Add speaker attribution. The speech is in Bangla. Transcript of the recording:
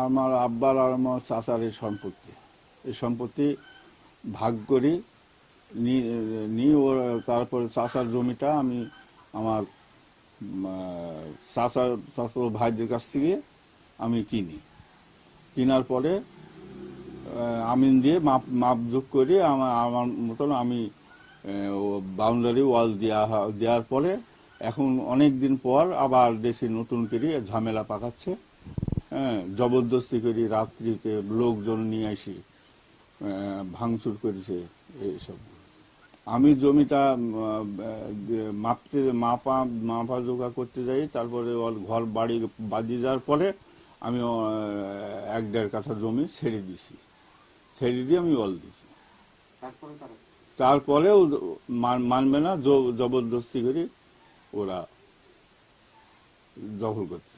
Speaker 1: আমার আব্বার আর আমার চাচার এই সম্পত্তি, এই সম্পত্তি ভাগ করি নিয়ে ওর তারপরে চাচার জমিটা আমি আমার চাচার ভাইদের কাছ থেকে আমি কিনি। কেনার পরে আমিন দিয়ে মাপ যোগ করে আমার মতন আমি বাউন্ডারি ওয়াল দেওয়ার পরে এখন অনেক দিন পর আবার দেশে নতুন করে ঝামেলা পাকাচ্ছে। হ্যাঁ, জবরদস্তি করে রাত্রিতে লোকজন নিয়ে আসি ভাঙচুর করেছে এইসব। আমি জমিটা মাপা জোগা করতে যাই, তারপরে ঘর বাড়ি বাঁধিয়ে যাওয়ার পরে আমি 1-1.5 কাঠা জমি ছেড়ে দিয়ে আমি অল দিছি। তারপরেও মানবে না, জবরদস্তি করে ওরা দখল করছে।